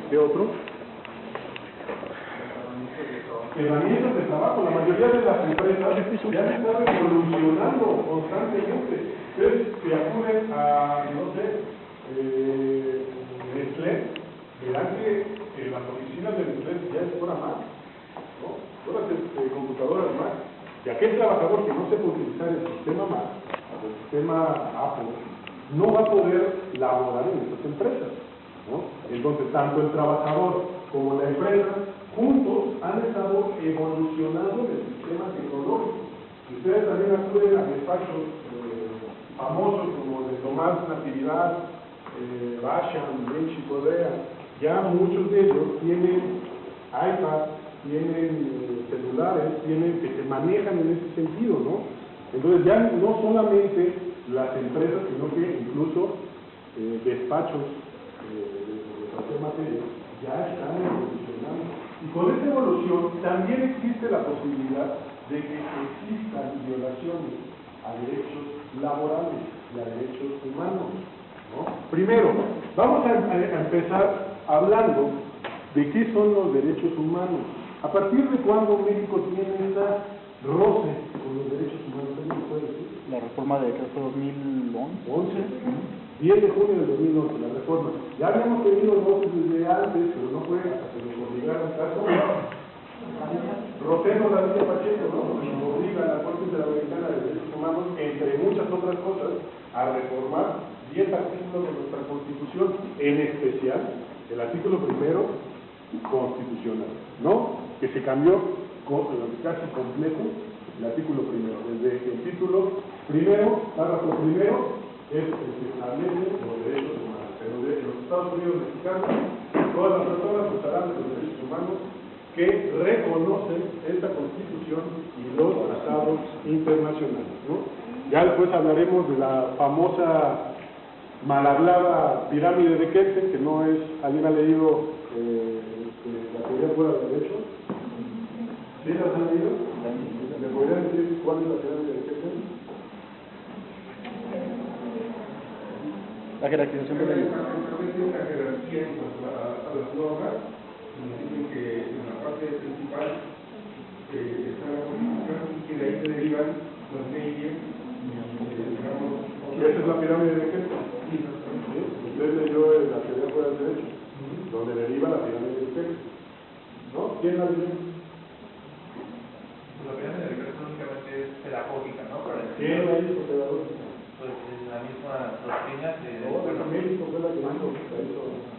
¿Qué otro? Herramientas de trabajo. La mayoría de las empresas ya se están evolucionando constantemente. Ustedes si acuden a, no sé, Nestlé, verán que las oficinas de Nestlé ya es pura Mac, ¿no? Puras computadoras Mac. Y aquel trabajador que no sepa utilizar el sistema Mac, el sistema Apple, no va a poder laborar en estas empresas, ¿no? Entonces, tanto el trabajador como la empresa juntos han estado evolucionando en el sistema tecnológico. Si ustedes también acuden a despachos famosos como el de Tomás Natividad, Basham, Benchi Correa, ya muchos de ellos tienen iPad, tienen celulares, que se manejan en ese sentido, ¿no? Entonces ya no solamente las empresas, sino que incluso despachos de cualquier materia ya están evolucionando. Y con esta evolución también existe la posibilidad de que existan violaciones a derechos laborales y a derechos humanos, ¿no? Primero, vamos a empezar hablando de qué son los derechos humanos. ¿A partir de cuándo México tiene esa roce con los derechos humanos? ¿Alguien puede decir? La reforma de decreto 2011. 10 de junio del 2011, la reforma. Ya habíamos tenido roces desde antes, pero no fue hasta que nos obligaron caso. Roteno David Pacheco, ¿no? Nos obliga a la Corte Interamericana de Derechos Humanos, entre muchas otras cosas, a reformar 10 artículos de nuestra Constitución, en especial el artículo primero constitucional, ¿no? Que se cambió casi completo el artículo primero, desde el título primero, párrafo primero, es el que establece los derechos humanos. Pero de los Estados Unidos mexicanos, todas las personas gozarán de los derechos humanos que reconocen esta Constitución y los tratados internacionales, ¿no? Ya después hablaremos de la famosa mal hablada pirámide de Kelsen, que no es, ¿alguien ha leído la teoría fuera del derecho? ¿Sí las han leído? ¿Me podrían decir cuál es la pirámide de Kelsen? La jerarquización de la ley. Una jerarquía en cuanto a las normas, nos dicen que en la parte principal está la Constitución y que de ahí se derivan las leyes, digamos. ¿Y esa es la pirámide de Kelsen? Sí. Usted leyó la teoría fuera del derecho, donde deriva la pirámide de Kelsen, ¿no? ¿Quién la leyó? La pirámide de Kelsen únicamente es pedagógica, ¿no? ¿Quién la hizo pedagógica? Pues en la misma doctrina que... No, México fue la que hizo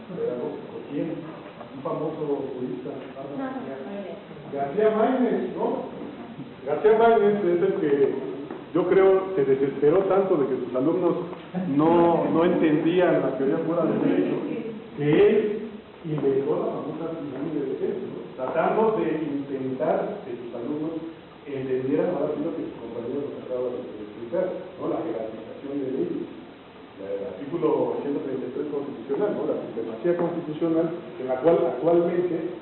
pedagógico. ¿Quién? Un famoso jurista. García Maínez, ¿no? García Maínez es el que yo creo se desesperó tanto de que sus alumnos no entendían la teoría fuera del derecho, que él inventó la famosa pirámide de Kelsen, ¿no? Tratando de intentar que sus alumnos entendieran ahora sí lo que sus compañeros nos acaban de explicar, ¿no? La jerarquización de leyes, el artículo 133 constitucional, ¿no? La supremacía constitucional, en la cual actualmente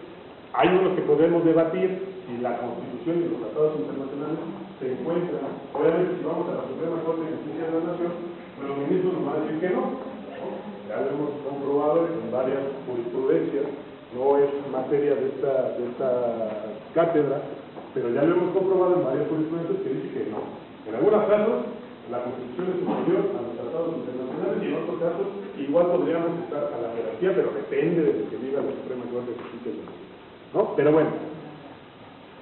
hay unos que podemos debatir si la Constitución y los tratados internacionales se encuentran. Obviamente, si vamos a la Suprema Corte de Justicia de la Nación, los ministros nos van a decir que no, ¿no? Ya lo hemos comprobado en varias jurisprudencias, no es materia de esta cátedra, pero ya lo hemos comprobado en varias jurisprudencias que dice que no. En algunos casos, la Constitución es superior a los tratados internacionales y en otros casos igual podríamos estar a la jerarquía, pero depende de lo que diga la Suprema Corte de Justicia de la Nación, ¿no? Pero bueno,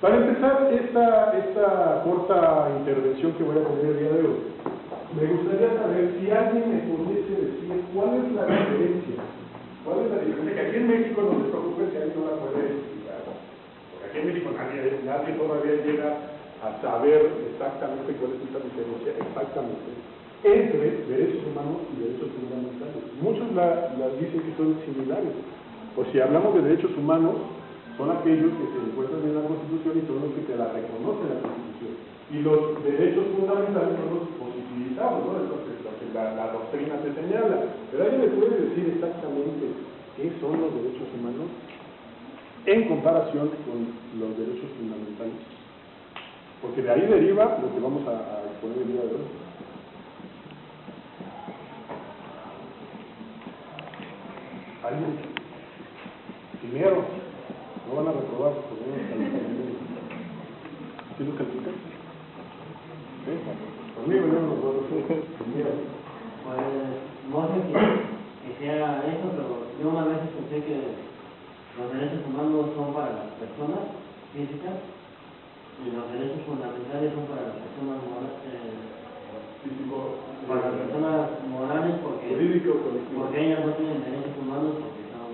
para empezar esta corta intervención que voy a tener el día de hoy, me gustaría saber si alguien me pudiese decir cuál es la diferencia. ¿Cuál es la diferencia? Que aquí en México no se preocupe si alguien no la puede explicar. Porque aquí en México nadie todavía llega a saber exactamente cuál es esta diferencia exactamente entre derechos humanos y derechos fundamentales. Muchos las dicen que son similares. Pues si hablamos de derechos humanos, son aquellos que se encuentran en la Constitución y son los que te la reconocen la Constitución. Y los derechos fundamentales son los positivizados, ¿no? Es lo que la doctrina te señala. Pero ¿alguien me puede decir exactamente qué son los derechos humanos en comparación con los derechos fundamentales? Porque de ahí deriva lo que vamos a exponer el día de hoy. ¿Alguien? Primero, no van a reprobar, por lo menos califican. ¿Sí los califican? ¿Sí? Conmigo yo no lo puedo hacer. Primero. Pues no sé que sea eso, pero yo una vez pensé que los derechos humanos son para las personas físicas y los derechos fundamentales son para las personas morales porque ellas no tienen derechos humanos porque son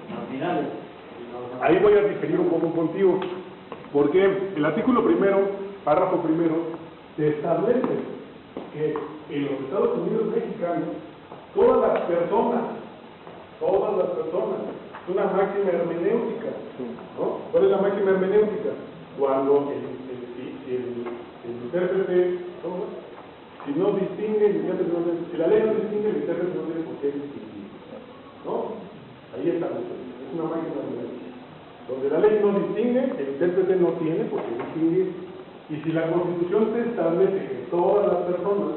marginales. Ahí voy a diferir un poco contigo, porque el artículo primero, párrafo primero, se establece que en los Estados Unidos mexicanos todas las personas, es una máxima hermenéutica, ¿no? ¿Cuál es la máxima hermenéutica? Cuando el intérprete, si no distingue, si la ley no distingue, el intérprete no tiene por qué distinguir, ¿no? Ahí establece, es una máxima hermenéutica. Donde la ley no distingue, el intérprete no tiene por qué distinguir. Y si la Constitución se establece que todas las personas,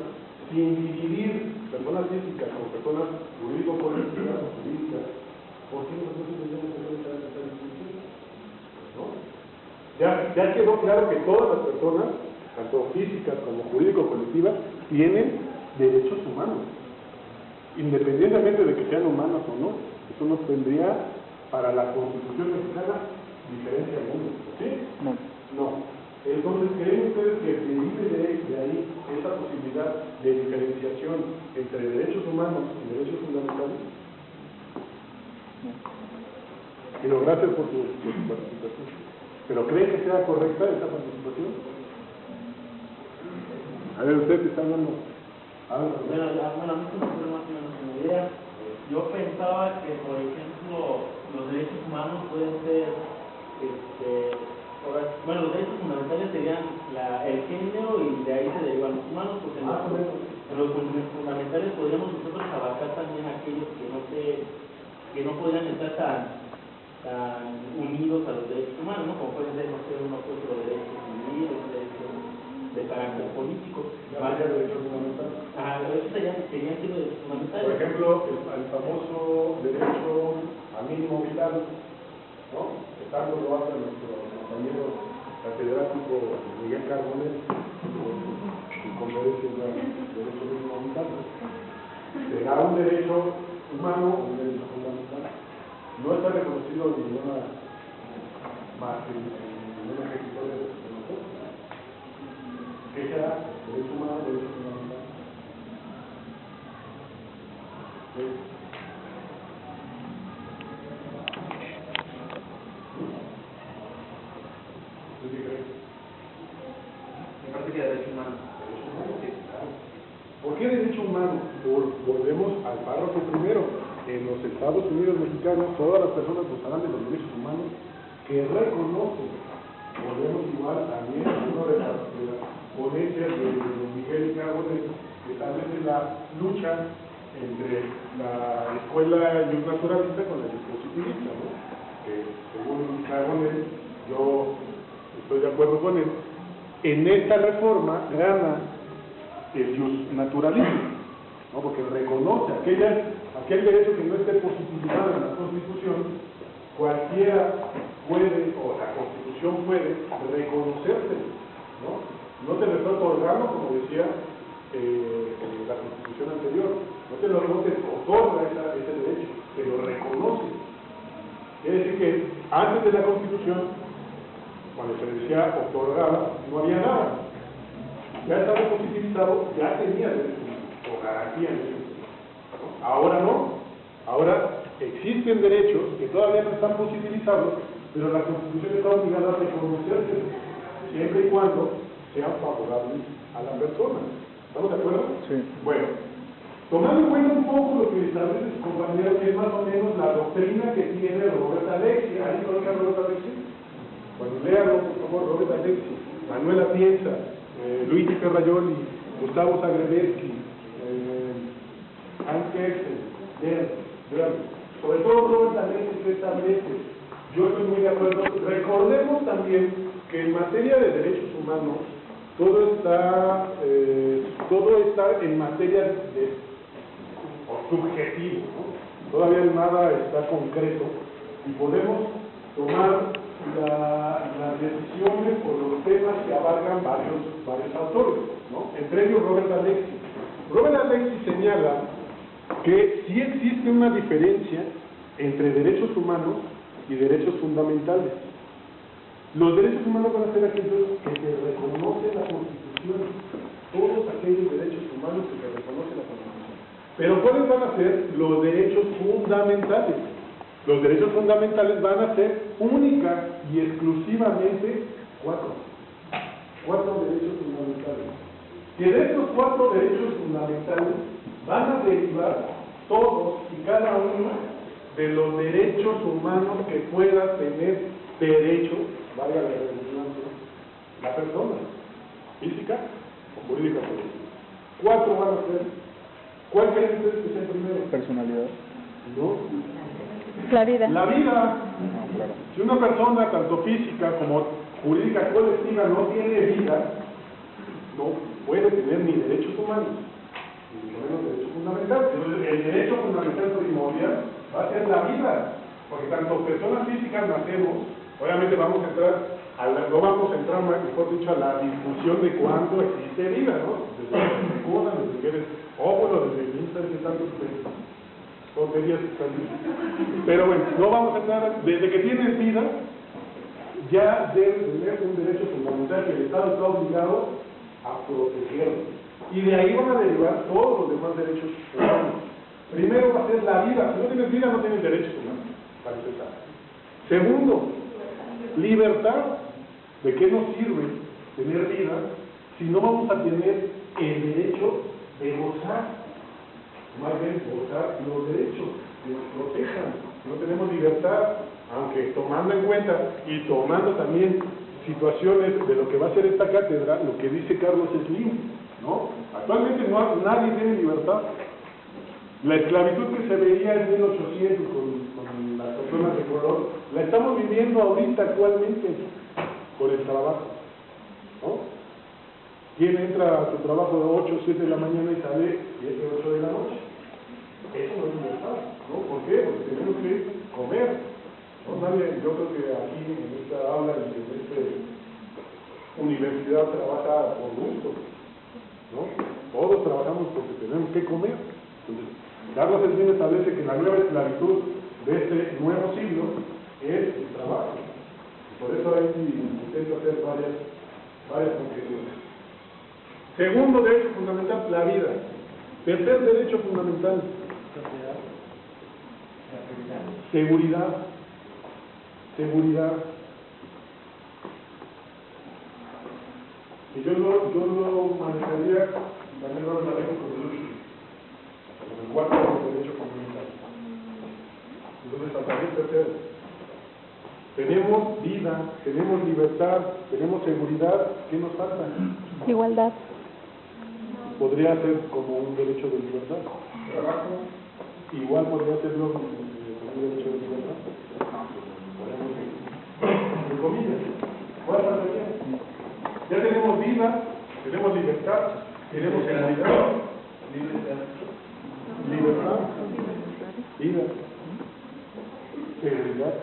sin dividir personas físicas con personas jurídico-políticas o jurídicas, ¿por qué nosotros tenemos que hacer esta distinción? ¿No? Ya quedó claro que todas las personas, tanto físicas como jurídico-colectivas, tienen derechos humanos, independientemente de que sean humanas o no. Eso no tendría para la Constitución mexicana diferencia alguna. ¿Sí? No. No. Entonces, ¿creen ustedes que derive de ahí esa posibilidad de diferenciación entre derechos humanos y derechos fundamentales? Pero gracias por su participación. ¿Pero creen que sea correcta esa participación? A ver, usted que está hablando. Bueno, a mí se me ocurre más o menos una idea. Yo pensaba que, por ejemplo, los derechos humanos pueden ser, bueno, los derechos fundamentales serían el género y de ahí se derivan los humanos, porque en los fundamentales podríamos nosotros abarcar también aquellos que no podrían estar tan unidos a los derechos humanos, ¿no? Como pueden ser, no sé, uno que otro derecho civil, un derecho de carácter político. Derechos fundamentales. Ajá, pero esos serían derechos fundamentales. Por ejemplo, el famoso derecho a mínimo vital, ¿no? Que tanto lo hace nuestro compañero catedrático Miguel Carbonell, en conferencias de derecho mínimo vital. Se da un derecho humano, un derecho fundamental. No está reconocido en ninguna más en ninguna ejecutoria de nosotros. ¿Qué será? Derecho humano, derecho fundamental. ¿Sí? ¿Tú qué crees? Me parece que derecho humano. Derecho humano, sí, claro. ¿Por qué derecho humano? Volvemos al párrafo primero. En los Estados Unidos mexicanos, todas las personas gozarán de los derechos humanos que reconocen. Volvemos igual también a una de las ponencias de don Miguel Carbonell, que establece la lucha entre la escuela naturalista con la positivista, ¿no? Que según Carbonell, yo estoy de acuerdo con él, en esta reforma gana el naturalismo, ¿no? Porque reconoce aquel derecho que no esté positivizado en la Constitución, cualquiera puede, o la Constitución puede, reconocerse, ¿no? No te lo está otorgando, como decía la Constitución anterior, no te otorga ese derecho, te lo reconoce. Quiere decir que antes de la Constitución, cuando se decía otorgaba, no había nada. Ya estaba positivizado, ya tenía derecho o garantía en ese sentido, ¿no? Ahora no, ahora existen derechos que todavía no están positivizados, pero la Constitución está obligada a reconocerse siempre y cuando sean favorables a la persona. ¿Estamos de acuerdo? Sí. Bueno, tomando en cuenta un poco lo que establece su compañero, que es más o menos la doctrina que tiene Robert Alexi. ¿Alguien conoce a Robert Alexi? Bueno, léalo, por favor, Robert Alexi, Manuel Atienza, Luis Ferrayoli, Gustavo Zagrebelsky, Hans Kelsen, sobre todo Robert Alexi que establece. Yo estoy muy de acuerdo. Recordemos también que en materia de derechos humanos todo está en materia de subjetivo, ¿no? Todavía nada está concreto y podemos tomar las decisiones por los temas que abarcan varios autores, ¿no? Entre ellos Robert Alexis. Robert Alexis señala que sí existe una diferencia entre derechos humanos y derechos fundamentales. Los derechos humanos van a ser aquellos que se reconoce la Constitución, todos aquellos derechos humanos que se reconoce la Constitución. Pero ¿cuáles van a ser los derechos fundamentales? Los derechos fundamentales van a ser única y exclusivamente cuatro derechos fundamentales. Que de estos 4 derechos fundamentales van a derivar todos y cada uno de los derechos humanos que pueda tener derecho, valga la redundancia, la persona, física o jurídica. 4 van a ser. ¿Cuál creen ustedes que sea el primero? Personalidad. ¿No? La vida. La vida. No, claro. Si una persona, tanto física como jurídica colectiva, no tiene vida, no puede tener ni derechos humanos, ni menos derechos fundamentales. Entonces, el derecho fundamental primordial va a ser la vida, porque tanto personas físicas nacemos, obviamente vamos a entrar, no vamos a entrar, mejor dicho, a la discusión de cuándo existe vida, ¿no? Desde que se fecundan, desde que eres óvulo, desde que de tantos tonterías que están diciendo. Pero bueno, no vamos a entrar, desde que tienes vida, ya debes tener un derecho fundamental que el Estado está obligado a protegerlo. Y de ahí van a derivar todos los demás derechos humanos. Primero va a ser la vida. Si no tienes vida, no tienes derechos humanos, para empezar. Segundo, libertad. ¿De qué nos sirve tener vida si no vamos a tener el derecho de gozar? Más bien gozar los derechos que nos protejan. No tenemos libertad, aunque tomando en cuenta y tomando también situaciones de lo que va a ser esta cátedra, lo que dice Carlos Slim, ¿no? Actualmente nadie tiene libertad. La esclavitud que se veía en 1800 con las personas de color, la estamos viviendo ahorita actualmente por el trabajo, ¿no? ¿Quién entra a su trabajo de 8 o 7 de la mañana y sale 7 o 8 de la noche? Eso no es libertad, ¿no? ¿Por qué? Porque tenemos que comer. No, nadie, yo creo que aquí en esta aula, en esta universidad trabaja por gusto, ¿no? Todos trabajamos porque tenemos que comer. Entonces, Carlos Slim establece que la nueva esclavitud de este nuevo siglo es el trabajo. Por eso ahí intento hacer varias conjeturas. Segundo derecho fundamental, la vida. Tercer derecho fundamental, seguridad. Seguridad. Y yo lo manejaría, y también lo manejo con el cuarto derecho fundamental. Entonces, hasta el tercero. Tenemos vida, tenemos libertad, tenemos seguridad. ¿Qué nos falta? Igualdad. Podría ser como un derecho de libertad. Trabajo. Igual podría serlo como un derecho de libertad. En comillas. ¿Cuál faltaría? Ya tenemos vida, tenemos libertad, tenemos seguridad. Libertad. Vida. Seguridad.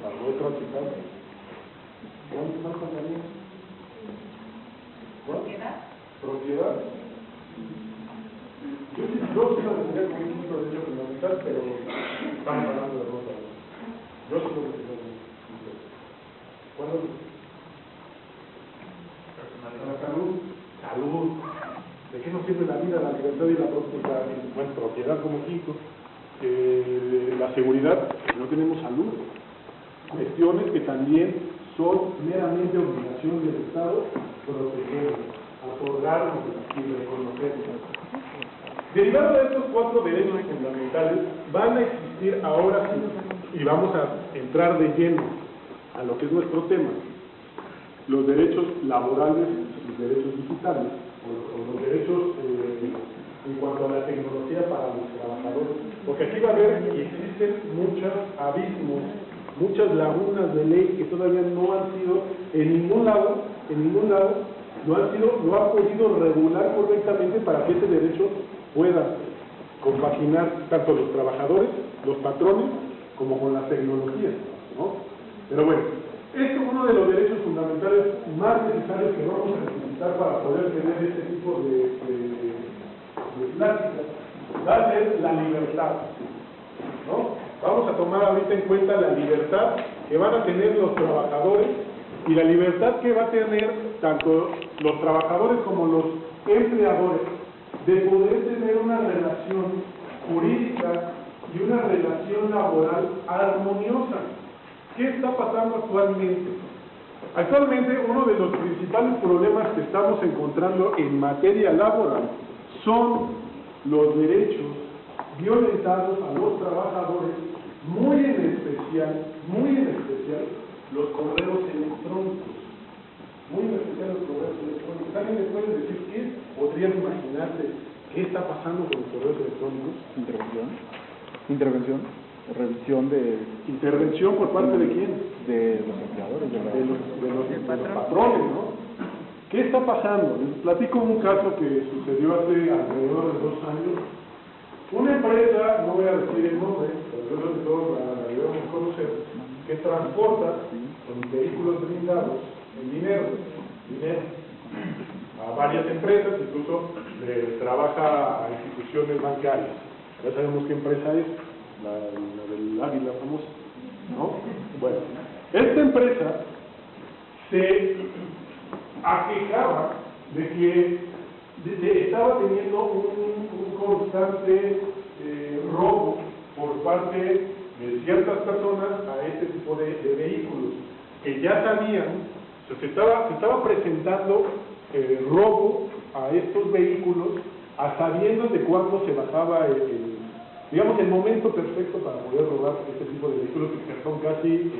Algo transitar. ¿Cuánto más faltaría? Propiedad. Yo sí lo tendría como un derecho fundamental, pero estamos hablando de ropa. Yo sí lo tendría como ¿cuándo? La salud. Salud. ¿De qué nos sirve la vida, la libertad y la propiedad como quinto? La seguridad, no tenemos salud. Cuestiones que también son meramente obligación del Estado proteger, otorgarnos y reconocernos. Derivado de estos 4 derechos fundamentales, van a existir ahora sí, y vamos a entrar de lleno a lo que es nuestro tema, los derechos laborales, los derechos digitales, o los derechos en cuanto a la tecnología para los trabajadores, porque aquí va a haber y existen muchos abismos, muchas lagunas de ley que todavía no han sido, en ningún lado, no han podido regular correctamente para que ese derecho pueda compaginar tanto los trabajadores, los patrones, como con las tecnologías, ¿no? Pero bueno, este es uno de los derechos fundamentales más necesarios que vamos a necesitar para poder tener este tipo de pláticas, va a ser la libertad, ¿no? Vamos a tomar ahorita en cuenta la libertad que van a tener los trabajadores y la libertad que va a tener tanto los trabajadores como los empleadores de poder tener una relación jurídica y una relación laboral armoniosa. ¿Qué está pasando actualmente? Actualmente uno de los principales problemas que estamos encontrando en materia laboral son los derechos violentados a los trabajadores, muy en especial los correos electrónicos. Muy en especial los correos electrónicos. ¿Alguien me puede decir qué? ¿Podrían imaginarse qué está pasando con los correos electrónicos? Intervención, revisión de... ¿Intervención por parte de quién? De los empleadores, de los patrones, ¿no? ¿Qué está pasando? Les platico un caso que sucedió hace alrededor de 2 años. Una empresa, no voy a decir el nombre, pero yo creo que todos la debemos conocer, que transporta con vehículos blindados en dinero a varias empresas, incluso le trabaja a instituciones bancarias. Ya sabemos qué empresa es, la del Águila famosa, ¿no? Bueno, esta empresa se aquejaba de que estaba teniendo un constante robo por parte de ciertas personas a este tipo de vehículos, que ya sabían, se estaba presentando robo a estos vehículos a sabiendas de cuándo se bajaba digamos, el momento perfecto para poder robar este tipo de vehículos que son casi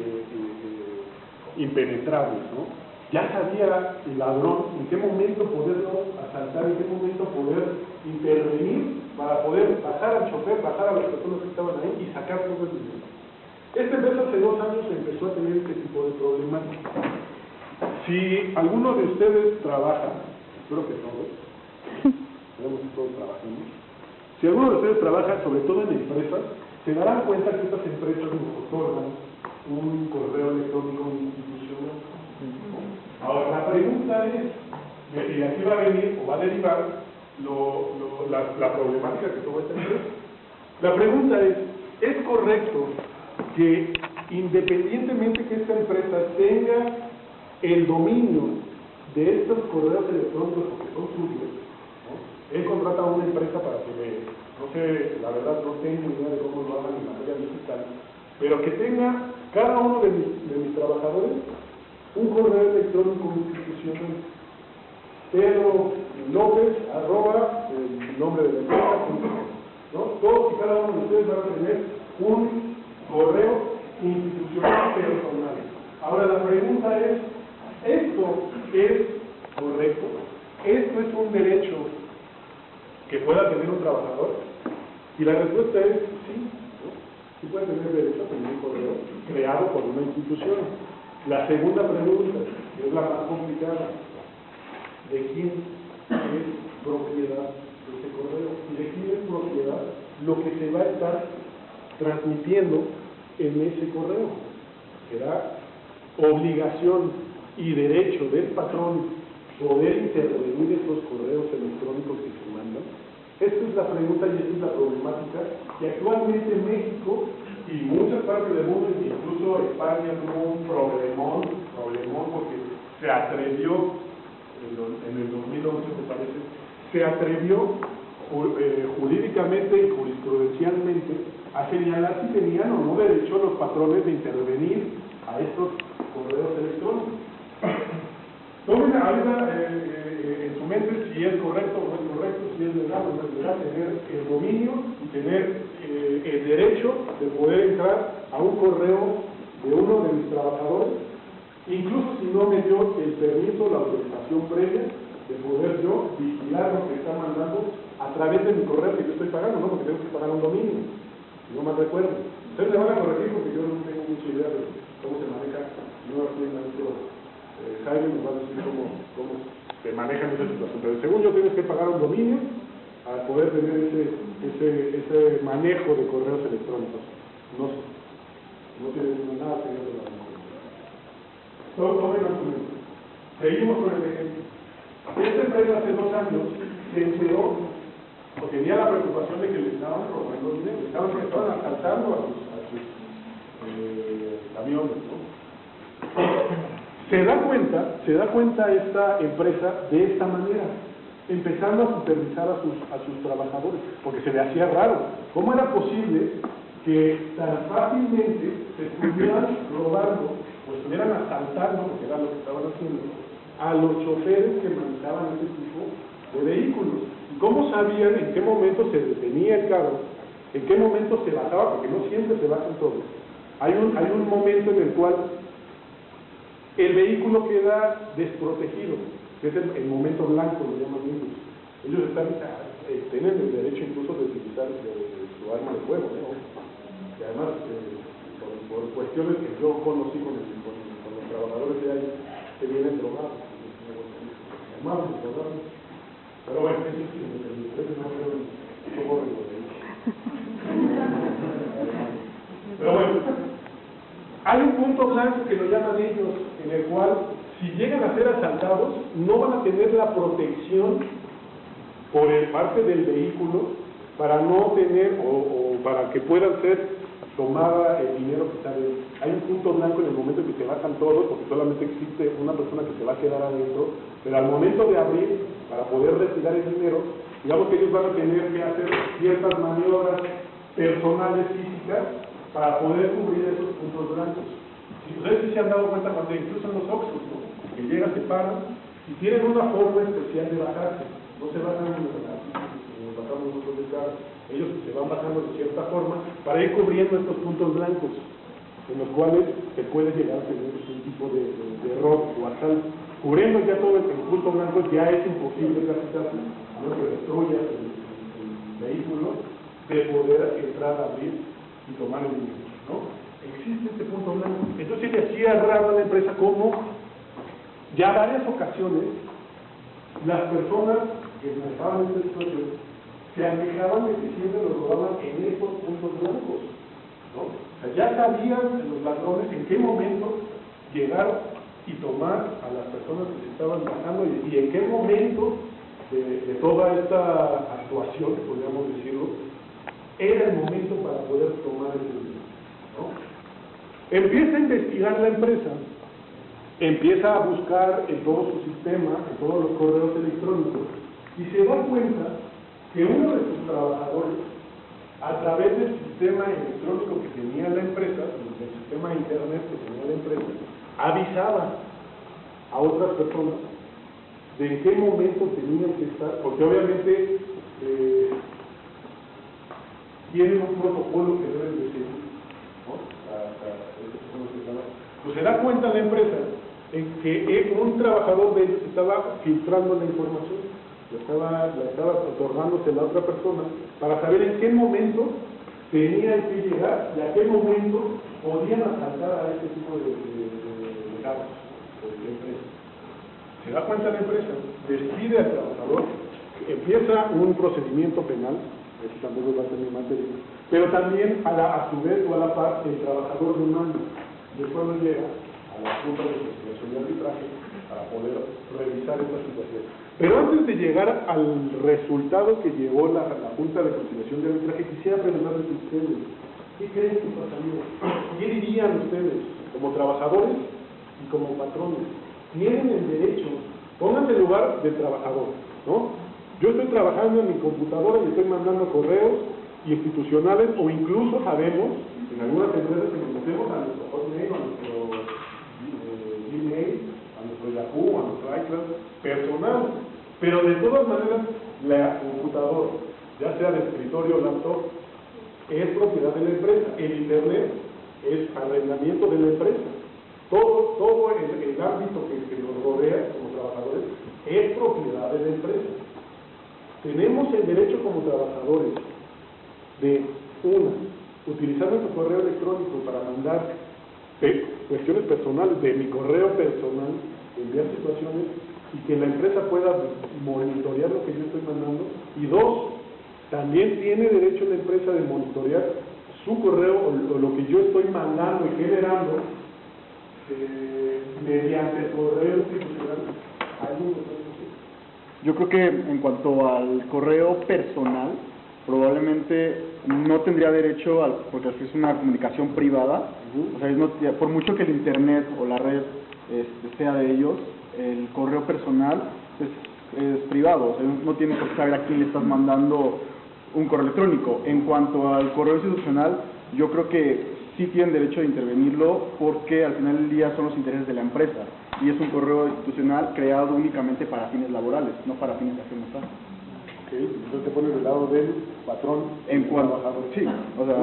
impenetrables, ¿no? Ya sabía el ladrón en qué momento poderlo asaltar, en qué momento poder intervenir para poder bajar al chofer, bajar a las personas que estaban ahí y sacar todo el dinero. Esta empresa hace 2 años empezó a tener este tipo de problemática. Si alguno de ustedes trabaja, espero que todos, esperemos que todos trabajemos, si alguno de ustedes trabaja, sobre todo en empresas, se darán cuenta que estas empresas nos otorgan un correo electrónico institucional. Ahora, la pregunta es, y aquí va a venir o va a derivar la problemática que tuvo esta empresa. La pregunta ¿es correcto que independientemente que esta empresa tenga el dominio de estos correos electrónicos porque son suyos, ¿no? Él contrata a una empresa para que no sé, la verdad no tengo ni idea de cómo lo hagan en materia digital, pero que tenga cada uno de mis trabajadores un correo electrónico institucional. Pedro López, @ el nombre de la empresa, ¿no? Todos y cada uno de ustedes van a tener un correo institucional personal. Ahora la pregunta es, ¿esto es correcto? ¿Esto es un derecho que pueda tener un trabajador? Y la respuesta es sí, ¿no? Sí puede tener derecho a tener un correo creado por una institución. La segunda pregunta, que es la más complicada, ¿de quién es propiedad ese correo? ¿Y de quién es propiedad lo que se va a estar transmitiendo en ese correo? Será obligación y derecho del patrón poder intervenir esos correos electrónicos que se mandan. Esta es la pregunta y esta es la problemática que actualmente México y muchas partes del mundo, incluso España, tuvo un problemón porque se atrevió, en el 2011 me parece, se atrevió jurídicamente y jurisprudencialmente a señalar si tenían o no derecho los patrones de intervenir a estos correos electrónicos. Tomen ahorita en su mente si es correcto o no es correcto, si es legal o no es legal, tener el dominio y tener el derecho de poder entrar a un correo de uno de mis trabajadores, incluso si no me dio el permiso, la autorización previa de poder yo vigilar lo que está mandando a través de mi correo que yo estoy pagando, ¿no? Porque tengo que pagar un dominio, si no mal recuerdo. Ustedes me van a corregir porque yo no tengo mucha idea de cómo se maneja, no estoy maestro. Jaime nos va a decir cómo se manejan esas situaciones. Pero según yo tienes que pagar un dominio a poder tener ese manejo de correos electrónicos. No sé. no tiene nada que ver con la mujer. Tomen argumento. Seguimos con el ejemplo. Esta empresa hace 2 años se enteró, o tenía la preocupación de que le estaban robando dinero, estaban asaltando a sus camiones, ¿no? Se da cuenta esta empresa de esta manera, empezando a supervisar a sus trabajadores, porque se le hacía raro. ¿Cómo era posible que tan fácilmente se estuvieran robando o estuvieran asaltando, porque era lo que estaban haciendo, a los choferes que manejaban ese tipo de vehículos? ¿Y cómo sabían en qué momento se detenía el carro, en qué momento se bajaba? Porque no siempre se bajan todos. Hay un momento en el cual el vehículo queda desprotegido, que es el momento blanco, lo llaman ellos. Ellos tienen el derecho incluso de utilizar su arma de fuego, ¿no? Y además, por cuestiones que yo conocí con los trabajadores de ahí, que vienen drogados, pero bueno, eso sí, ustedes no creo pero bueno, hay un punto blanco que lo llaman ellos, en el cual, si llegan a ser asaltados, no van a tener la protección por parte del vehículo para no tener, o para que puedan ser tomada el dinero que sale. Hay un punto blanco en el momento en que se bajan todos, porque solamente existe una persona que se va a quedar adentro, pero al momento de abrir, para poder retirar el dinero, digamos que ellos van a tener que hacer ciertas maniobras personales, físicas, para poder cubrir esos puntos blancos. Si ustedes sí se han dado cuenta cuando incluso en los Oxxos, ¿no? Que llegan, se paran y tienen una forma especial de bajarse. No se bajan como bajamos nosotros del carro. Ellos se van bajando de cierta forma para ir cubriendo estos puntos blancos, en los cuales se puede llegar a tener un tipo de error o asalto. Cubriendo ya todo el punto blanco ya es imposible casi a menos que destruya el vehículo, de poder entrar a abrir y tomar el dinero, ¿no? Existe este punto blanco. Entonces le hacía raro a la empresa como ya varias ocasiones las personas que estaban en esta situación se alejaban de que siempre los robaban en estos puntos blancos, ¿no? O sea, ya sabían los ladrones en qué momento llegar y tomar a las personas que se estaban bajando y en qué momento de toda esta actuación, podríamos decirlo, era el momento para poder tomar el dinero, ¿no? Empieza a investigar la empresa, empieza a buscar en todo su sistema, en todos los correos electrónicos, y se da cuenta que uno de sus trabajadores, a través del sistema electrónico que tenía la empresa, del sistema de internet que tenía la empresa, avisaba a otras personas de en qué momento tenían que estar, porque obviamente tienen un protocolo que deben de seguir, ¿no? Pues se da cuenta la empresa en que un trabajador de ellos estaba filtrando la información, la estaba otorgándose a la otra persona para saber en qué momento tenían que llegar y a qué momento podían asaltar a este tipo de casos o de empresas. Se da cuenta la empresa, despide al trabajador, empieza un procedimiento penal, eso tampoco va a tener materia, pero también a su vez o a la par el trabajador demanda. Después no llega a la Junta de Conciliación y Arbitraje para poder revisar esta situación. Pero antes de llegar al resultado que llegó la Junta de Conciliación y Arbitraje, quisiera preguntarles a ustedes, ¿qué creen que pasaría? ¿Qué dirían ustedes como trabajadores y como patrones? Tienen el derecho, pónganse en lugar del trabajador, ¿no? Yo estoy trabajando en mi computadora y estoy mandando correos institucionales o incluso sabemos, en algunas empresas que nos metemos a nuestro Hotmail, a nuestro Gmail, a nuestro Yahoo, a nuestro iCloud personal, pero de todas maneras la computadora, ya sea de escritorio o laptop, es propiedad de la empresa. El internet es arrendamiento de la empresa. Todo el ámbito que nos rodea como trabajadores es propiedad de la empresa. Tenemos el derecho como trabajadores de, utilizar nuestro correo electrónico para mandar cuestiones personales de mi correo personal, enviar situaciones y que la empresa pueda monitorear lo que yo estoy mandando. Y dos, también tiene derecho la empresa de monitorear su correo o lo que yo estoy mandando y generando mediante correo institucional. Yo creo que en cuanto al correo personal, probablemente no tendría derecho, porque es una comunicación privada, o sea, por mucho que el internet o la red sea de ellos, el correo personal es privado, o sea, no tienes que saber a quién le estás mandando un correo electrónico. En cuanto al correo institucional, yo creo que sí tienen derecho de intervenirlo porque al final del día son los intereses de la empresa y es un correo institucional creado únicamente para fines laborales, no para fines de acción social. Okay, entonces te pones del lado del patrón en cuanto trabajador. Sí, o sea,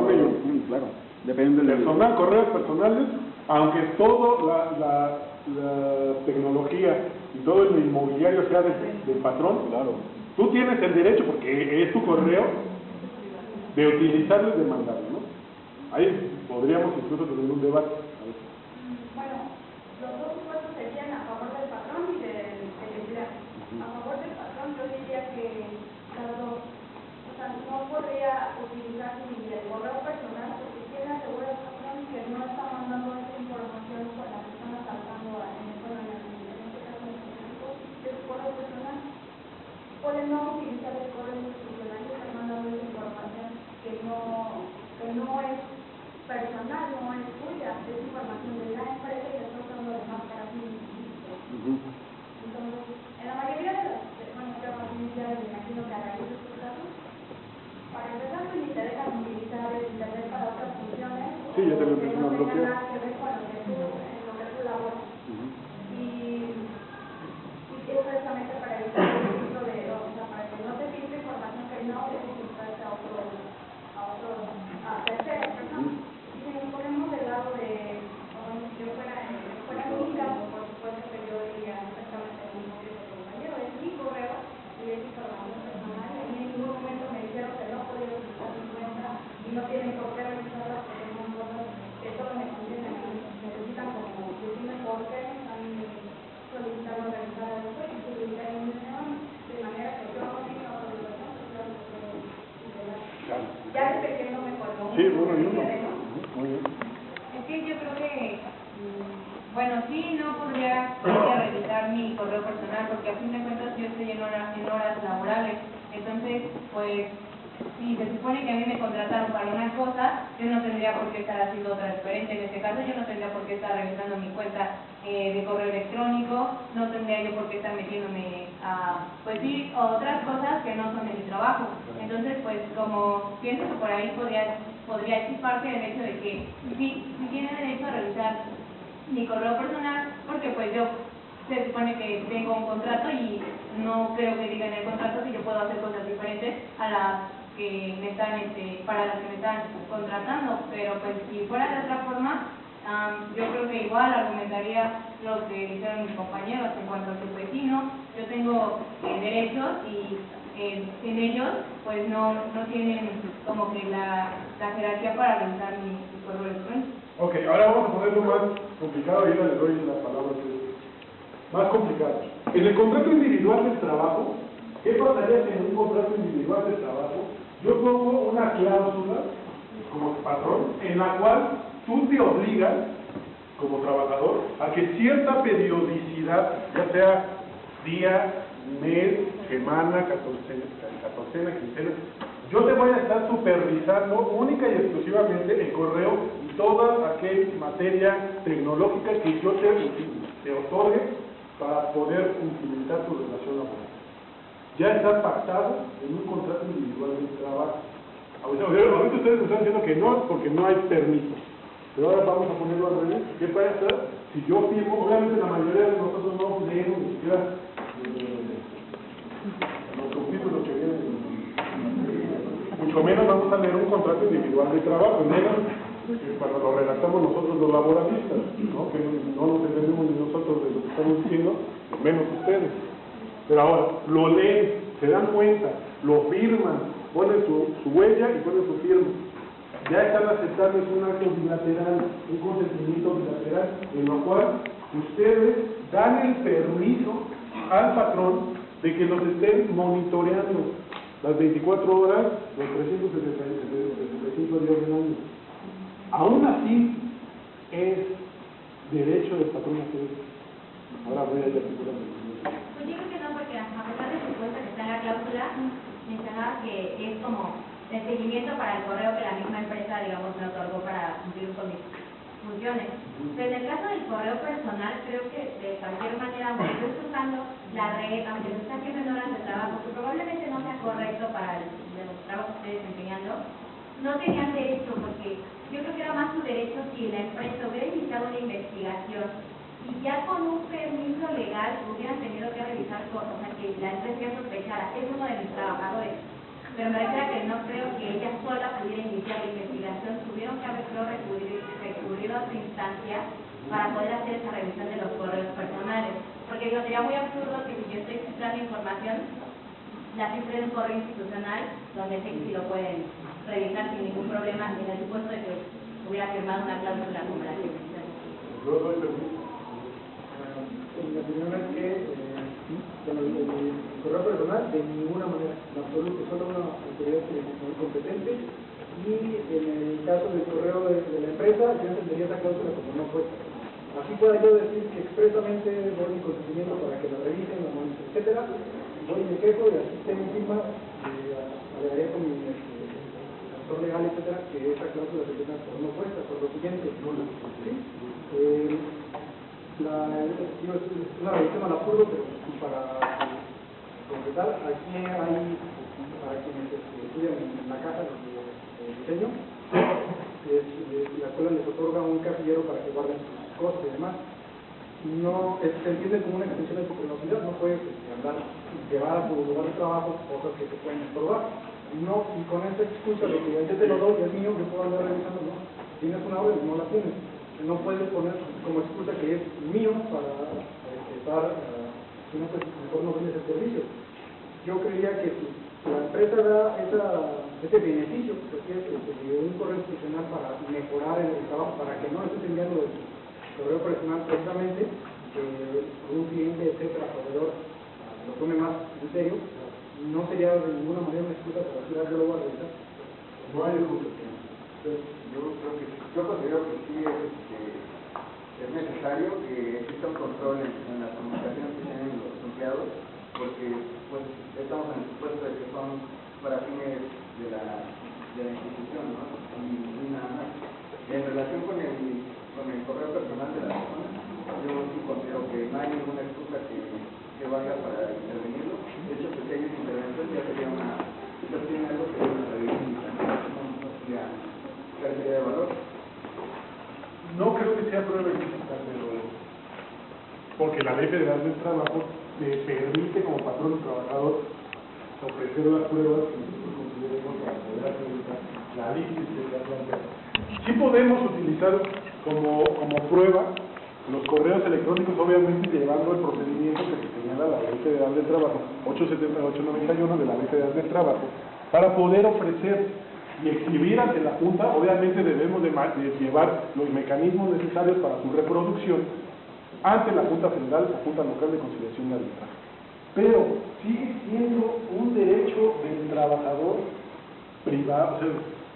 claro, depende del personal, correos personales, aunque todo la tecnología y todo el inmobiliario sea del patrón, claro, tú tienes el derecho, porque es tu correo, de utilizarlo y de mandarlo, ¿no? Ahí podríamos incluso tener un debate. Bueno, los dos supuestos serían a favor del patrón y del empleado. A favor del patrón yo diría que las dos. O sea, no podría utilizar ni el correo personal porque tiene asegura el patrón que no está mandando esa información con la que están asaltando en este caso en específico, que es correo personal. Puede no utilizar el correo institucional y estar mandando esa información que no es personal, no es tuya, es información de la empresa y está usando además para fines ilícitos. Entonces, en la mayoría de las personas que vamos a iniciar, me imagino que a raíz de estos casos, para empezar, pues ni te dejan utilizar el internet para otras funciones, sí, ya te lo que no bloquear. tengan nada que ver con lo que tú laboras. Y es precisamente para evitar el filtro de, o sea, para que no te filtre información que no debe filtrarse a terceras personas. Y si nos ponemos del lado de, si yo fuera mi caso, por supuesto que yo diría exactamente lo mismo que otro compañero, es mi correo y es información personal, y a mí en ningún momento me dijeron que no podía utilizar mi cuenta y no tienen por qué revisarla porque son cosas que solo me convienen a mí, necesitan como decirme por qué a mí me solicitaron revisar eso y publicar en mi de manera que yo no tenga autorización, ya dependiéndome con lo sí, bueno, muy bien. Es que yo creo que, bueno, sí, no podría revisar mi correo personal porque a fin de cuentas yo estoy en horas laborales. Entonces, pues, si se supone que a mí me contrataron para una cosa, yo no tendría por qué estar haciendo transferencia. En este caso, yo no tendría por qué estar revisando mi cuenta de correo electrónico, no tendría yo por qué estar metiéndome a, pues sí, otras cosas que no son de mi trabajo. Entonces, pues, como pienso que por ahí podría chisparse el hecho de que sí tiene derecho a revisar mi correo personal, porque pues yo se supone que tengo un contrato y no creo que diga en el contrato que yo puedo hacer cosas diferentes a las que me están, para las que me están contratando, pero pues si fuera de otra forma, yo creo que igual argumentaría lo que dijeron mis compañeros en cuanto a que pues sí, no, yo tengo derechos y en ellos pues no tienen como que la jerarquía para revisar mi correo electrónico. Ok, ahora vamos a ponerlo más complicado y ahora les doy la palabra más complicado. En el contrato individual del trabajo, ¿qué pasaría si en un contrato individual del trabajo yo pongo una cláusula como patrón en la cual tú te obligas como trabajador a que cierta periodicidad, ya sea día, mes, semana, catorcena, quincena, yo te voy a estar supervisando única y exclusivamente el correo y toda aquella materia tecnológica que yo te otorgue para poder cumplimentar tu relación laboral. Ya está pactado en un contrato individual de trabajo. Ahorita ustedes me están diciendo que no, porque no hay permiso. Pero ahora vamos a ponerlo al revés. ¿Qué pasa si yo firmo? Obviamente la mayoría de nosotros no leemos ni siquiera los subtítulos que vienen. Mucho menos vamos a leer un contrato individual de trabajo, menos cuando lo redactamos nosotros los laboralistas, ¿no? Que no nos entendemos ni nosotros de lo que estamos diciendo, menos ustedes. Pero ahora, lo leen, se dan cuenta, lo firman, ponen su huella y ponen su firma. Ya están aceptando, es un acto bilateral, un consentimiento bilateral, en lo cual ustedes dan el permiso al patrón de que los estén monitoreando. las 24 horas, los 365 días del año. Aún así, es derecho del patrón hacer eso. Ahora voy a ir articulando. Pues yo creo que no, porque a pesar de supuesto que está en la cláusula, mencionaba que es como el seguimiento para el correo que la misma empresa, digamos, me otorgó para cumplir con mis funciones. Pero en el caso del correo personal, creo que de cualquier manera, aunque estés usando la red, aunque no estés haciendo en horas de trabajo, que probablemente no sea correcto para los trabajos que esté desempeñando, no tenían derecho, porque yo creo que era más su derecho si la empresa hubiera iniciado una investigación y ya con un permiso legal hubieran tenido que revisar cosas, o sea, que la empresa ya sospechara. Es uno de mis trabajadores. Pero me refiero a que no creo que ella sola pudiera iniciar la investigación, tuvieron que haber recurrido a otra instancia para poder hacer esa revisión de los correos personales. Porque digo, sería muy absurdo que si yo estoy filtrando información, la filtre en un correo institucional, donde sé que sí lo pueden revisar sin ningún problema, en el supuesto de que hubiera firmado una cláusula como la que mencioné. Mi opinión es que el correo personal de ninguna manera, en absoluto, solo una autoridad muy competente, y en el caso del correo de la empresa yo entendería esa cláusula como no puesta. Así pueda yo decir que expresamente doy mi consentimiento para que la revisen, la monitoren, etcétera, voy y me quejo y así tengo firma, alegaría con mi asesor legal, etcétera, que esa cláusula se tenga por no puesta, por lo siguiente, nula. ¿Sí? Es una revisión al absurdo, pero para completar, aquí hay, para quienes estudian en la casa de diseño, la escuela les otorga un casillero para que guarden sus cosas y demás. No, se entiende como una extensión de su privacidad, no puedes llevar a tu lugar de trabajo cosas que te pueden estorbar. No, y con esta excusa de que yo te lo doy, es mío, yo puedo andar revisando, no. Tienes una orden, no la tienes. No puedes poner como excusa que es mío para estar, si no, pues mejor no vendes el servicio. Yo creería que si la empresa da ese beneficio, que es un correo institucional para mejorar el trabajo, para que no estés enviando el correo personal precisamente, un cliente, etcétera, proveedor, lo tome más en serio, no sería de ninguna manera una excusa para decir, yo lo voy a revisar. No hay discusión. Yo creo que yo considero que sí es necesario que exista un control en las comunicaciones que tienen los empleados, porque pues estamos en el supuesto de que son para fines de la institución, ¿no? Y nada más. En relación con el correo personal de la persona, yo sí considero que no hay ninguna excusa que valga para intervenirlo. De hecho, que si hay una intervención ya sería algo que es una revisión, no sería carecería de valor. No creo que sea prueba ilícita, pero porque la Ley Federal del Trabajo te permite como patrón o trabajador ofrecer las pruebas que nosotros consideremos para poder acreditar la lícita de la empresa. Sí podemos utilizar como prueba los correos electrónicos, obviamente llevando el procedimiento que se señala la Ley Federal del Trabajo, 878-91 de la Ley Federal del Trabajo, para poder ofrecer y exhibir ante la Junta. Obviamente debemos de llevar los mecanismos necesarios para su reproducción ante la Junta Federal o Junta Local de Conciliación y Arbitraje. Pero sigue siendo un derecho del trabajador privado, o sea,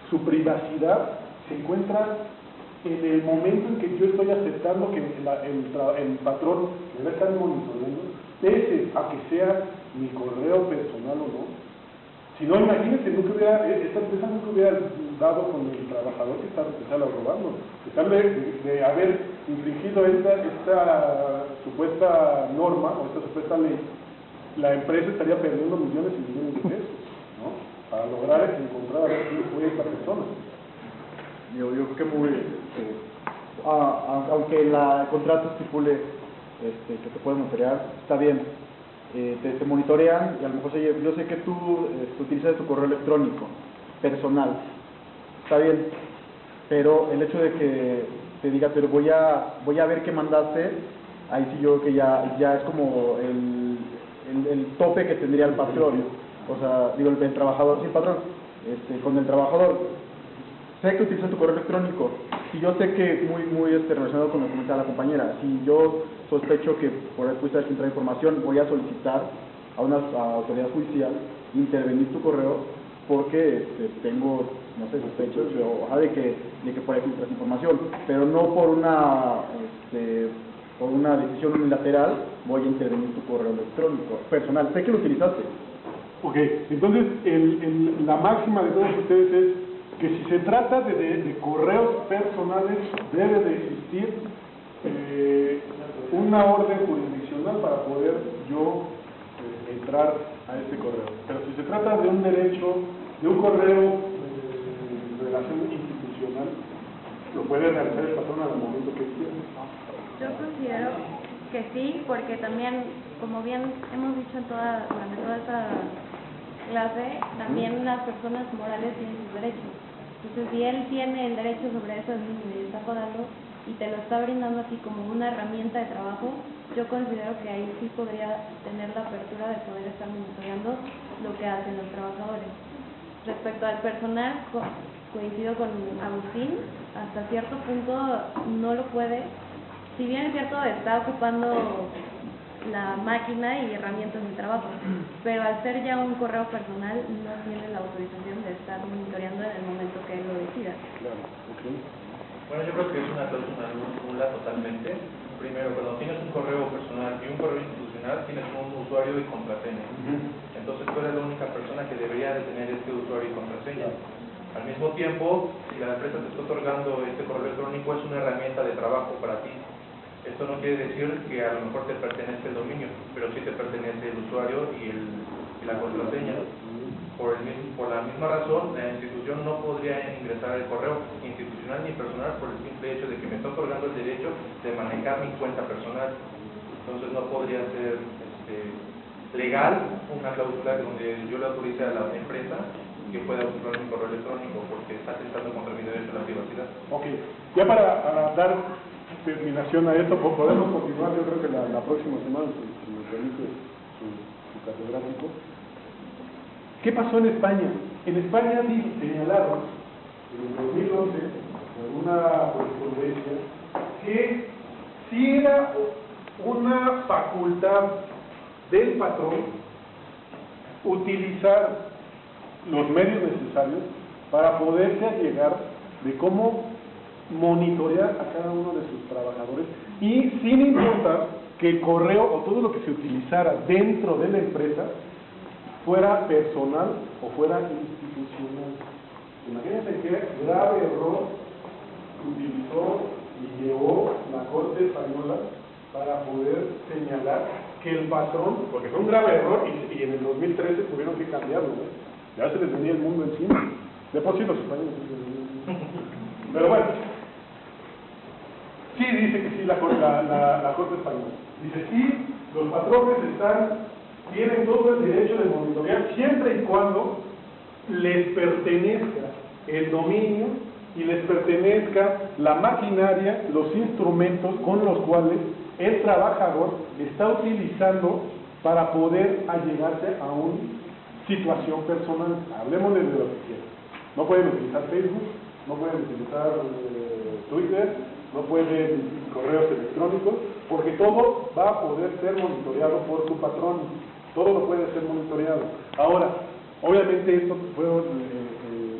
su privacidad se encuentra en el momento en que yo estoy aceptando que el patrón que me está monitoreando, pese a que sea mi correo personal o no. Si no, imagínense, esta empresa nunca hubiera dado con el trabajador que está robando, de haber infringido esta supuesta norma o esta supuesta ley. La empresa estaría perdiendo millones y millones de pesos, ¿no? Para lograr encontrar a ver quién fue esta persona. Yo creo que aunque el contrato estipule que te pueden monitorear, está bien. Te monitorean y a lo mejor yo sé que tú utilizas tu correo electrónico personal, está bien, pero el hecho de que te diga, pero voy a ver qué mandaste, ahí sí yo creo que ya es como el tope que tendría el patrón, o sea, digo, el trabajador, sí, patrón, con el trabajador, sé que utilizas tu correo electrónico, si yo sé que muy relacionado con lo que comentaba la compañera, si yo sospecho que por ahí pudiste entrar información, voy a solicitar a una autoridad judicial intervenir tu correo porque tengo, no sé, sospechas de que por ahí filtras información, pero no por una decisión unilateral voy a intervenir tu correo electrónico personal. Sé que lo utilizaste. Ok, entonces la máxima de todos ustedes es que si se trata de correos personales, debe de existir una orden jurisdiccional para poder yo entrar a este correo. Pero si se trata de un derecho, de un correo de relación institucional, lo puede realizar el patrón al momento que quiera. Yo considero que sí, porque también, como bien hemos dicho durante toda esta clase, también las personas morales tienen sus derechos. Entonces, si él tiene el derecho sobre eso y le está pagando y te lo está brindando a ti como una herramienta de trabajo, yo considero que ahí sí podría tener la apertura de poder estar monitoreando lo que hacen los trabajadores. Respecto al personal, coincido con Agustín, hasta cierto punto no lo puede. Si bien es cierto, está ocupando la máquina y herramientas de trabajo, pero al ser ya un correo personal no tiene la autorización de estar monitoreando en el momento que él lo decida. Claro, ok. Bueno, yo creo que es una cláusula nula totalmente. Primero, cuando tienes un correo personal y un correo institucional, tienes un usuario y contraseña. Entonces tú eres la única persona que debería de tener este usuario y contraseña. Al mismo tiempo, si la empresa te está otorgando este correo electrónico, es una herramienta de trabajo para ti. Esto no quiere decir que a lo mejor te pertenece el dominio, pero sí te pertenece el usuario y la contraseña. Por la misma razón, la institución no podría ingresar el correo institucional ni personal por el simple hecho de que me está otorgando el derecho de manejar mi cuenta personal. Entonces no podría ser legal una cláusula donde yo le autorice a la empresa que pueda usar mi correo electrónico porque está atentando contra mi derecho a la privacidad. Ok, ya para dar terminación a esto, podemos continuar, yo creo que la próxima semana, si me permite su catedrático. ¿Qué pasó en España? En España señalaron en el 2011, en una jurisprudencia, que si era una facultad del patrón utilizar los medios necesarios para poderse llegar de cómo monitorear a cada uno de sus trabajadores y sin importar que el correo o todo lo que se utilizara dentro de la empresa fuera personal o fuera institucional. Imagínense qué grave error utilizó y llevó la Corte Española para poder señalar que el patrón, porque fue un grave error y en el 2013 tuvieron que cambiarlo, ya se les venía el mundo encima. De por sí los españoles. Pero bueno, sí dice que sí la Corte Española. Dice, sí, los patrones tienen todo el derecho de monitorear siempre y cuando les pertenezca el dominio y les pertenezca la maquinaria, los instrumentos con los cuales el trabajador está utilizando para poder allegarse a una situación personal. Hablemosle de lo que quieran. No pueden utilizar Facebook, no pueden utilizar Twitter, no pueden correos electrónicos, porque todo va a poder ser monitoreado por tu patrón. Todo lo puede ser monitoreado. Ahora, obviamente esto fue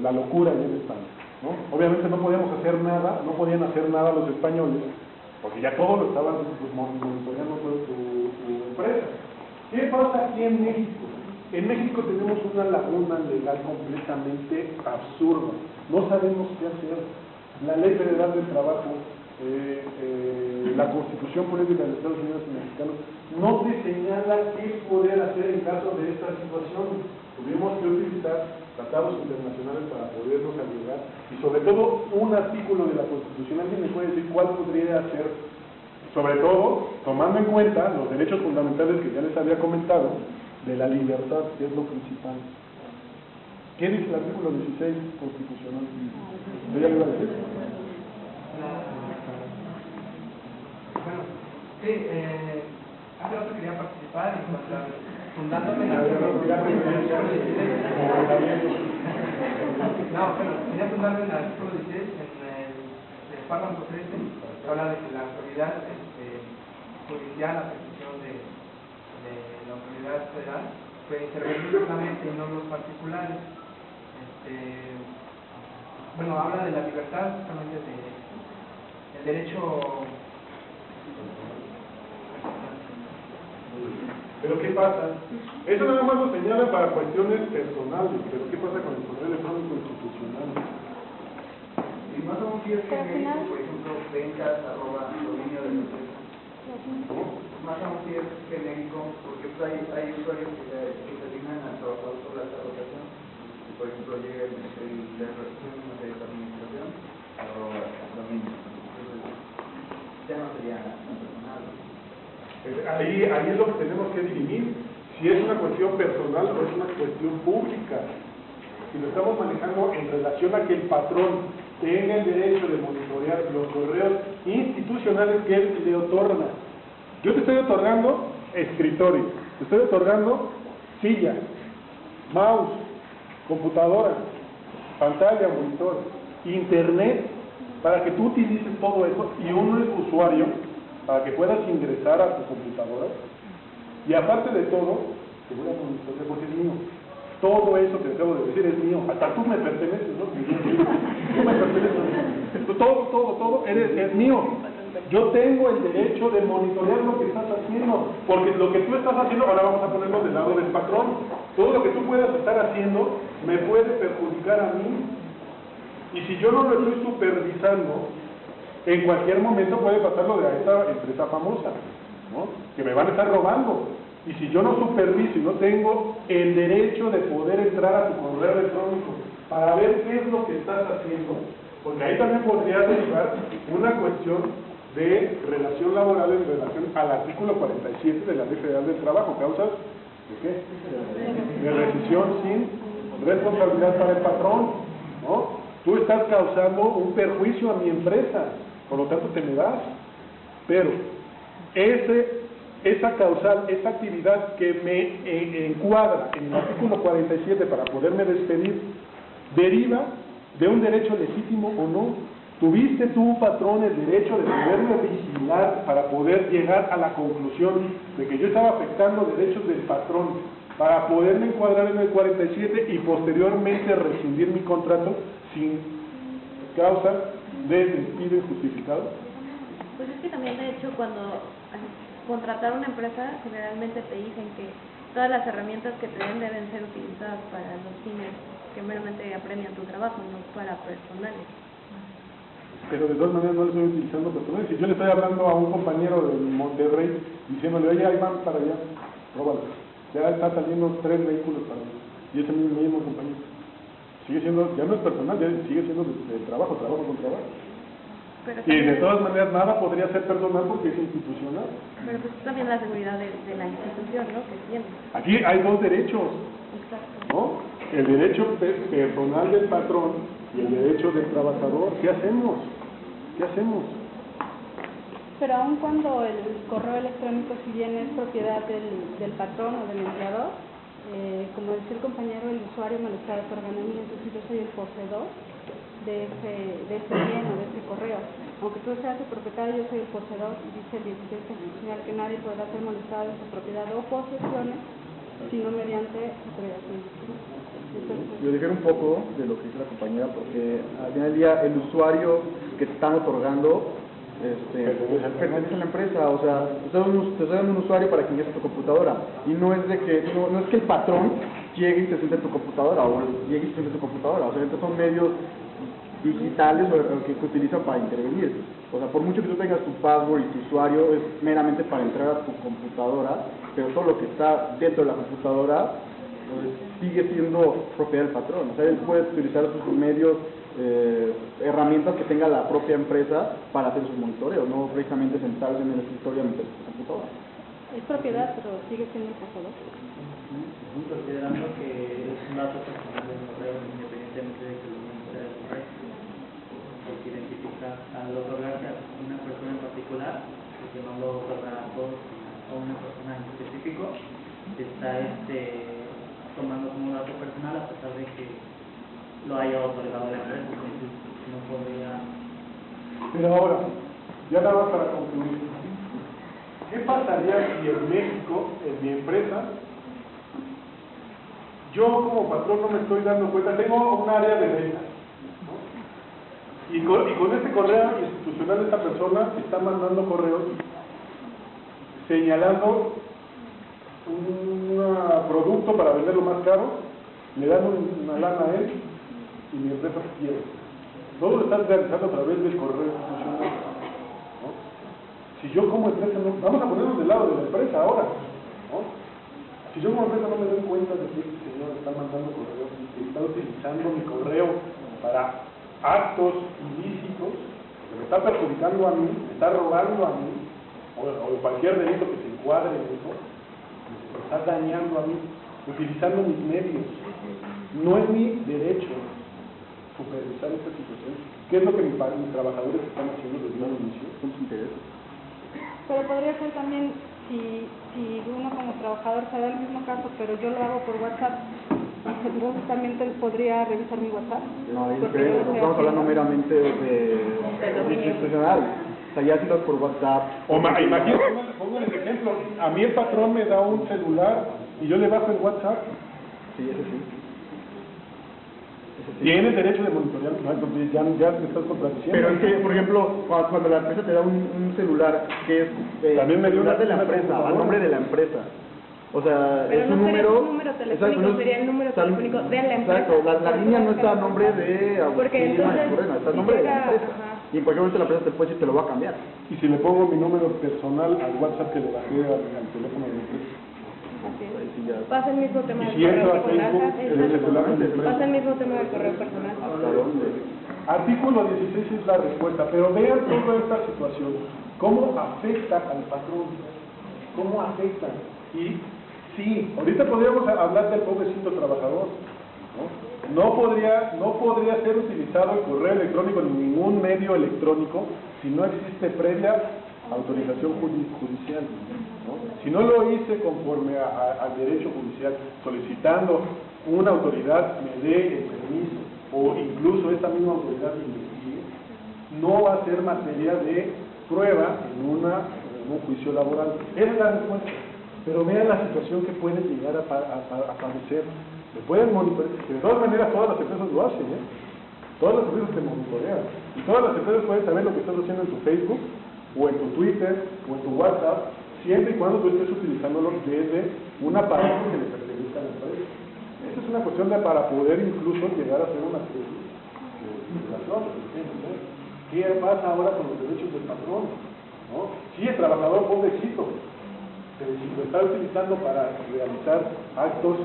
la locura en España, ¿no? Obviamente no podíamos hacer nada, no podían hacer nada los españoles, porque ya todo lo estaban monitoreando por tu empresa. ¿Qué pasa aquí en México? En México tenemos una laguna legal completamente absurda. No sabemos qué hacer. La Ley Federal del Trabajo, la Constitución Política de los Estados Unidos Mexicanos, no te señala qué poder hacer en caso de esta situación. Tuvimos que utilizar tratados internacionales para podernos ayudar y sobre todo un artículo de la Constitución. ¿Alguien me puede decir cuál podría ser? Sobre todo, tomando en cuenta los derechos fundamentales que ya les había comentado, de la libertad, que es lo principal. ¿Qué dice el artículo 16 constitucional? ¿Yo ya le iba a decir? Bueno, sí, hace rato quería participar y fundándome en el artículo 16. No, bueno, quería fundarme en el artículo 16, en el párrafo 13, que habla de que la autoridad judicial, a petición de la autoridad federal, pues intervenir internamente y no los particulares. Bueno, habla de la libertad, justamente del derecho. Pero ¿qué pasa? Eso nada más lo señala para cuestiones personales, pero ¿qué pasa con el correo electrónico institucional? Y más aún si es genérico, por ejemplo, ventas, dominio de la empresa. Más aún si es genérico, porque pues, hay usuarios que se asignan al trabajador por la rotación. Y, por ejemplo, llega el de administración, dominio. Entonces, ya no sería personal. Ahí es lo que tenemos que dirimir, si es una cuestión personal o es una cuestión pública. Si lo estamos manejando en relación a que el patrón tenga el derecho de monitorear los correos institucionales que él le otorga. Yo te estoy otorgando escritorio, te estoy otorgando silla, mouse, computadora, pantalla, monitor, internet, para que tú utilices todo eso, y uno es usuario, para que puedas ingresar a tu computadora, y aparte de todo, te voy a monitorear porque es mío. Todo eso que acabo de decir es mío, hasta tú me perteneces, ¿no? Tú me perteneces, todo es mío. Yo tengo el derecho de monitorear lo que estás haciendo, porque lo que tú estás haciendo, ahora vamos a ponerlo del lado del patrón, todo lo que tú puedas estar haciendo me puede perjudicar a mí, y si yo no lo estoy supervisando, en cualquier momento puede pasar lo de esta empresa famosa, ¿no? Que me van a estar robando. Y si yo no superviso y no tengo el derecho de poder entrar a tu correo electrónico para ver qué es lo que estás haciendo, porque ahí también podría derivar una cuestión de relación laboral en relación al artículo 47 de la Ley Federal del Trabajo, causas de qué? De rescisión sin responsabilidad para el patrón, ¿no? Tú estás causando un perjuicio a mi empresa, por lo tanto te me das, pero esa causal, esa actividad que me encuadra en el artículo 47 para poderme despedir, deriva de un derecho legítimo o no. ¿Tuviste tú, patrón, el derecho de poderme vigilar para poder llegar a la conclusión de que yo estaba afectando derechos del patrón para poderme encuadrar en el 47 y posteriormente rescindir mi contrato sin causa de despido injustificado? Pues es que también, de hecho, cuando contratar una empresa, generalmente te dicen que todas las herramientas que te den deben ser utilizadas para los fines que meramente apremian tu trabajo, no para personales. Pero de todas maneras no lo estoy utilizando personales. Si yo le estoy hablando a un compañero de Monterrey diciéndole, oye, ahí van para allá, róbalo. Ya está saliendo 3 vehículos para allá. Y ese mismo compañero. Sigue siendo, ya no es personal, ya sigue siendo de trabajo con trabajo. Pero y de todas maneras nada podría ser personal porque es institucional. Pero pues también la seguridad de la institución, ¿no? Que tiene. Aquí hay 2 derechos. Exacto. ¿No? El derecho personal del patrón y el derecho del trabajador. ¿Qué hacemos? ¿Qué hacemos? Pero aun cuando el correo electrónico, si bien es propiedad del patrón o del empleador, como decía el compañero, el usuario me lo está otorgando a mí, entonces yo soy el poseedor de ese bien o de ese correo. Aunque tú seas el propietario, yo soy el poseedor, y dice el 16 constitucional que nadie podrá ser molestado en su propiedad o posesiones, sino mediante autorización. Yo difiero un poco de lo que dice la compañera, porque al final del día el usuario que te están otorgando pertenece a la empresa, o sea, te estoy dando un usuario para que ingrese a tu computadora, y no es de que no es que el patrón llegue y te siente en tu computadora, o llegue y te siente en tu computadora, o sea, estos son medios digitales o que utilizan para intervenir. O sea, por mucho que tú tengas tu password y tu usuario, es meramente para entrar a tu computadora, pero todo lo que está dentro de la computadora sigue siendo propiedad del patrón. O sea, él puede utilizar sus medios, herramientas que tenga la propia empresa para hacer sus monitoreos, no precisamente sentarse en el escritorio mientras su computadora. Es propiedad, pero sigue siendo el poseedor. Considerando que es un dato personal del correo, independientemente de que lo monitoree el correo, porque identifica al otorgarse a una persona en particular, porque no lo otorga a todos, a una persona en específico, está tomando como un dato personal a pesar de que lo haya otorgado la empresa, entonces no podría. Pero ahora, ya nada más para concluir, ¿qué pasaría si en México, en mi empresa, yo como patrón no me estoy dando cuenta, tengo un área de ventas, ¿no? Y con este correo institucional esta persona está mandando correos señalando un producto para venderlo más caro, le dan una lana a él y mi empresa se quiere. Todo lo estás realizando a través del correo institucional, ¿no? Si yo como empresa no, vamos a ponernos del lado de la empresa ahora, ¿no? Si yo como empresa no me doy cuenta de que este señor está mandando correos y está utilizando mi correo para actos ilícitos, que me está perjudicando a mí, me está robando a mí, o cualquier delito que se encuadre en eso, me está dañando a mí, utilizando mis medios. No es mi derecho supervisar esta situación. ¿Qué es lo que mis trabajadores están haciendo desde el inicio? Son sus intereses. Pero podría ser también, si uno como trabajador se da el mismo caso, pero yo lo hago por WhatsApp, entonces también podría revisar mi WhatsApp. No, estamos hablando meramente de institucional. O sea, ya si lo por WhatsApp. O imagínate, pongan el ejemplo, a mí el patrón me da un celular y yo le bajo el WhatsApp. Sí, eso sí. Tienes derecho de monitorear, ¿no? Entonces ya te estás contradiciendo. Pero es que, por ejemplo, cuando la empresa te da un celular que es también me dio celular de la empresa, al nombre de la empresa. O sea, pero es no un número. Sería un número telefónico, sería el número telefónico de la empresa. Exacto, la línea no está a nombre de porque entonces, está a nombre de la empresa. Y en cualquier momento la empresa te puede decir, te lo va a cambiar. Y si le pongo mi número personal al WhatsApp que le bajé al teléfono de mi empresa. Pasa el mismo tema del si entro correo a Facebook, personal. Pasa el mismo tema del correo personal. Artículo 16 es la respuesta, pero vean toda esta situación, cómo afecta al patrón, cómo afecta. Y sí, ahorita podríamos hablar del pobrecito trabajador, ¿no? No podría ser utilizado el correo electrónico ni ningún medio electrónico si no existe previa autorización judicial, ¿no? Si no lo hice conforme al derecho judicial, solicitando una autoridad me dé el permiso, o incluso esta misma autoridad investigue, no va a ser materia de prueba en un juicio laboral. Esa es la respuesta. Pero vean la situación que puede llegar a padecer. Le pueden monitorear, que de todas maneras todas las empresas lo hacen, ¿eh? Todas las empresas te monitorean. Y todas las empresas pueden saber lo que estás haciendo en tu Facebook, o en tu Twitter, o en tu WhatsApp, siempre y cuando tú estés utilizándolo desde un aparato que le pertenezca a la empresa. Esa es una cuestión para poder incluso llegar a hacer una especie de regulación. ¿Qué pasa ahora con los derechos del patrón? ¿No? Sí, el trabajador pobrecito, pero si lo está utilizando para realizar actos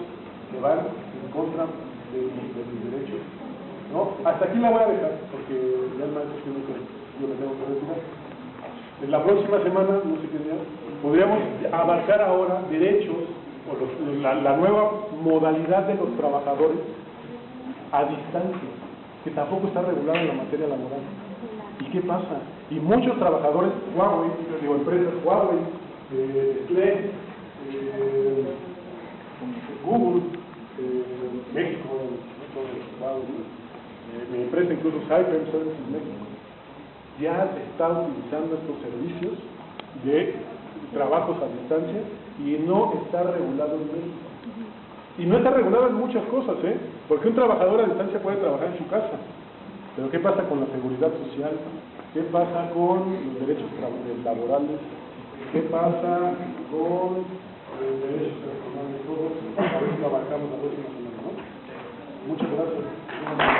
que van en contra de mis derechos, ¿no? Hasta aquí la voy a dejar, porque ya el maestro tiene que yo le tengo que retirar. En la próxima semana, no sé qué día, podríamos abarcar ahora derechos, o la nueva modalidad de los trabajadores a distancia, que tampoco está regulada en la materia laboral. ¿Y qué pasa? Y muchos trabajadores, Huawei, digo, empresas Huawei, Nestlé, Google, México, mi empresa incluso Cyber Services México, ya está utilizando estos servicios de trabajos a distancia y no está regulado en México. Y no está regulado en muchas cosas, ¿eh? Porque un trabajador a distancia puede trabajar en su casa. Pero ¿qué pasa con la seguridad social? ¿Qué pasa con los derechos laborales? ¿Qué pasa con los derechos personales? Todos, a ver si lo abarcamos la próxima semana, ¿no? Muchas gracias.